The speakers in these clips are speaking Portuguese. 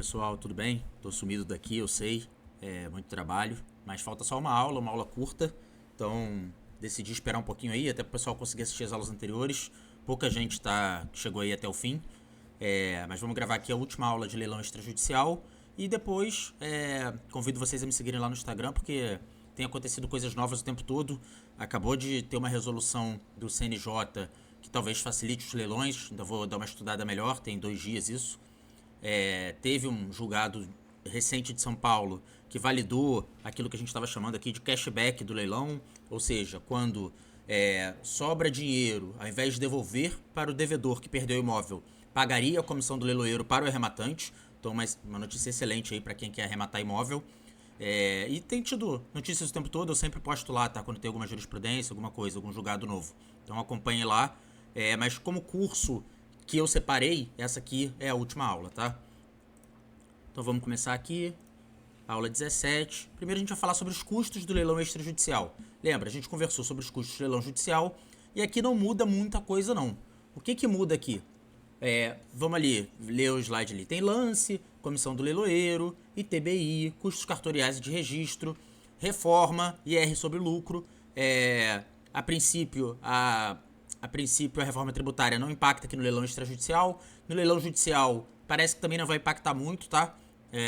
Pessoal, tudo bem? Tô sumido daqui, eu sei, muito trabalho, mas falta só uma aula curta, então decidi esperar um pouquinho aí, até para o pessoal conseguir assistir as aulas anteriores. Pouca gente chegou aí até o fim, mas vamos gravar aqui a última aula de leilão extrajudicial e depois convido vocês a me seguirem lá no Instagram, porque tem acontecido coisas novas o tempo todo. Acabou de ter uma resolução do CNJ que talvez facilite os leilões, ainda vou dar uma estudada melhor, tem 2 dias isso. Teve um julgado recente de São Paulo que validou aquilo que a gente estava chamando aqui de cashback do leilão, ou seja, quando sobra dinheiro, ao invés de devolver para o devedor que perdeu o imóvel, pagaria a comissão do leiloeiro para o arrematante. Então, uma notícia excelente aí para quem quer arrematar imóvel. E tem tido notícias o tempo todo, eu sempre posto lá, tá? Quando tem alguma jurisprudência, alguma coisa, algum julgado novo. Então acompanhe lá. Mas como curso que eu separei, essa aqui é a última aula, tá? Então vamos começar aqui. Aula 17. Primeiro a gente vai falar sobre os custos do leilão extrajudicial. Lembra, a gente conversou sobre os custos do leilão judicial e aqui não muda muita coisa não. O que muda aqui? Vamos ali ler o slide ali. Tem lance, comissão do leiloeiro, ITBI, custos cartoriais e de registro, reforma, IR sobre lucro. A princípio, a reforma tributária não impacta aqui no leilão extrajudicial. No leilão judicial, parece que também não vai impactar muito, tá?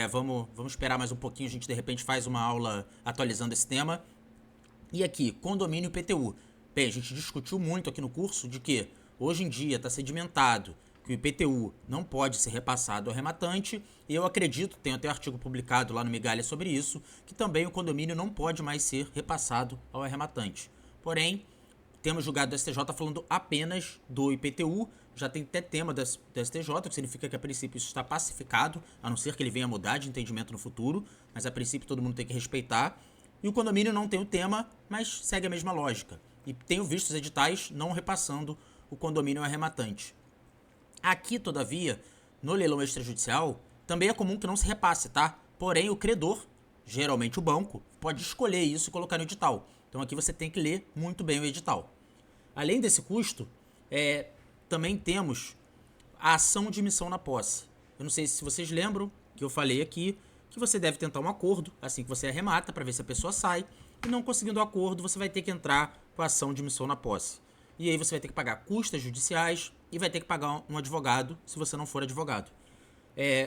Vamos esperar mais um pouquinho, a gente de repente faz uma aula atualizando esse tema. E aqui, condomínio e IPTU. Bem, a gente discutiu muito aqui no curso de que hoje em dia está sedimentado que o IPTU não pode ser repassado ao arrematante, e eu acredito, tem até artigo publicado lá no Migalha sobre isso, que também o condomínio não pode mais ser repassado ao arrematante. Porém, temos julgado do STJ falando apenas do IPTU, já tem até tema do STJ, o que significa que a princípio isso está pacificado, a não ser que ele venha mudar de entendimento no futuro, mas a princípio todo mundo tem que respeitar. E o condomínio não tem o tema, mas segue a mesma lógica. E tenho visto os editais não repassando o condomínio ao arrematante. Aqui, todavia, no leilão extrajudicial, também é comum que não se repasse, tá? Porém, o credor, geralmente o banco, pode escolher isso e colocar no edital. Então aqui você tem que ler muito bem o edital. Além desse custo, também temos a ação de emissão na posse. Eu não sei se vocês lembram que eu falei aqui que você deve tentar um acordo assim que você arremata para ver se a pessoa sai. E não conseguindo o acordo, você vai ter que entrar com a ação de emissão na posse. E aí você vai ter que pagar custas judiciais e vai ter que pagar um advogado se você não for advogado.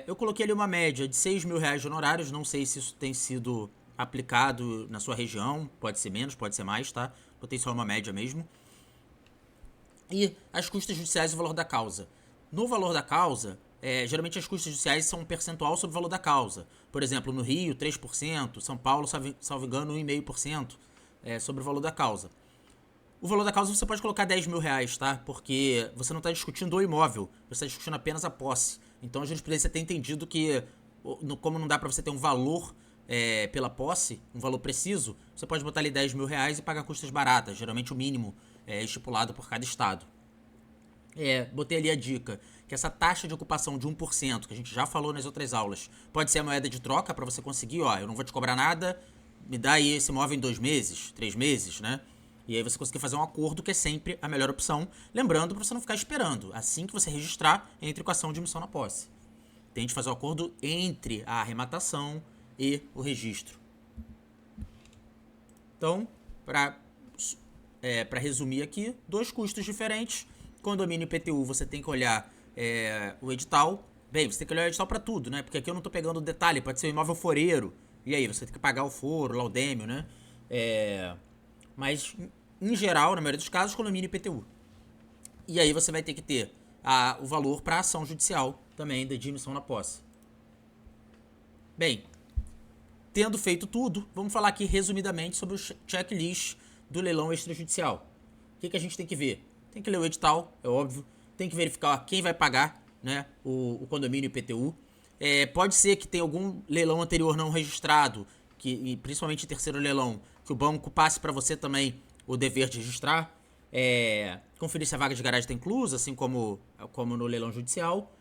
Eu coloquei ali uma média de R$6.000 de honorários, não sei se isso tem sido aplicado na sua região, pode ser menos, pode ser mais, tá? Botei só uma média mesmo. E as custas judiciais e o valor da causa. No valor da causa, geralmente as custas judiciais são um percentual sobre o valor da causa. Por exemplo, no Rio, 3%, São Paulo, salvo engano, 1,5% sobre o valor da causa. O valor da causa você pode colocar R$10.000, tá? Porque você não está discutindo o imóvel, você está discutindo apenas a posse. Então a jurisprudência tem entendido que, como não dá para você ter um valor pela posse, um valor preciso, você pode botar ali R$10.000 e pagar custas baratas, geralmente o mínimo estipulado por cada estado. Botei ali a dica que essa taxa de ocupação de 1%, que a gente já falou nas outras aulas, pode ser a moeda de troca para você conseguir, eu não vou te cobrar nada, me dá aí esse imóvel em 2 meses, 3 meses, né? E aí você conseguir fazer um acordo, que é sempre a melhor opção. Lembrando, para você não ficar esperando. Assim que você registrar, entre com a ação de emissão na posse. Tente fazer o acordo entre a arrematação e o registro. Então, para resumir aqui, 2 custos diferentes. Condomínio e IPTU, você tem que olhar o edital. Bem, você tem que olhar o edital para tudo, né? Porque aqui eu não estou pegando detalhe, pode ser um imóvel foreiro. E aí, você tem que pagar o foro, laudêmio, né? Mas, em geral, na maioria dos casos, condomínio e IPTU. E aí você vai ter que ter o valor para a ação judicial também de emissão na posse. Bem, tendo feito tudo, vamos falar aqui resumidamente sobre o checklist do leilão extrajudicial. O que a gente tem que ver? Tem que ler o edital, é óbvio. Tem que verificar quem vai pagar, né, o condomínio e IPTU. Pode ser que tenha algum leilão anterior não registrado, e principalmente em terceiro leilão, que o banco passe para você também o dever de registrar. Conferir se a vaga de garagem está inclusa, assim como no leilão judicial.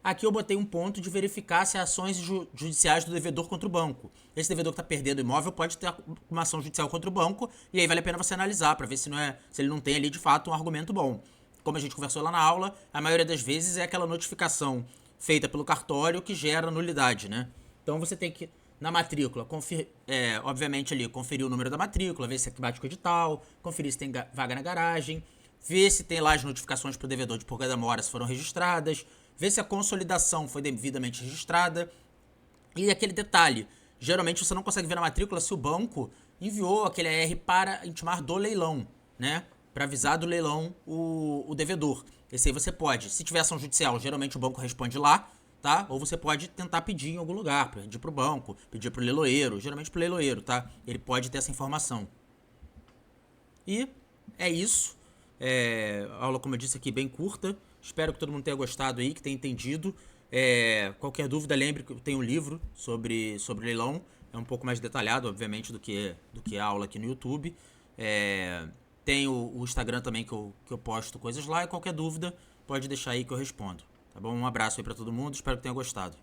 Aqui eu botei um ponto de verificar se há ações judiciais do devedor contra o banco. Esse devedor que está perdendo o imóvel pode ter uma ação judicial contra o banco, e aí vale a pena você analisar para ver se ele não tem ali de fato um argumento bom. Como a gente conversou lá na aula, a maioria das vezes é aquela notificação feita pelo cartório que gera nulidade, né? Então você tem que, na matrícula, obviamente ali, conferir o número da matrícula, ver se aqui bate com o edital, conferir se tem vaga na garagem, ver se tem lá as notificações para o devedor de purga da mora se foram registradas, ver se a consolidação foi devidamente registrada. E aquele detalhe, geralmente você não consegue ver na matrícula se o banco enviou aquele AR para intimar do leilão, né? Para avisar do leilão o devedor. Esse aí você pode. Se tiver ação judicial, geralmente o banco responde lá, tá? Ou você pode tentar pedir em algum lugar, pedir pro banco, pedir pro leiloeiro, geralmente pro leiloeiro, tá? Ele pode ter essa informação. E é isso. A aula, como eu disse aqui, bem curta. Espero que todo mundo tenha gostado aí, que tenha entendido. Qualquer dúvida, lembre que eu tenho um livro sobre leilão. É um pouco mais detalhado, obviamente, do que a aula aqui no YouTube. Tem o Instagram também que eu posto coisas lá. E qualquer dúvida, pode deixar aí que eu respondo. Tá bom? Um abraço aí pra todo mundo. Espero que tenha gostado.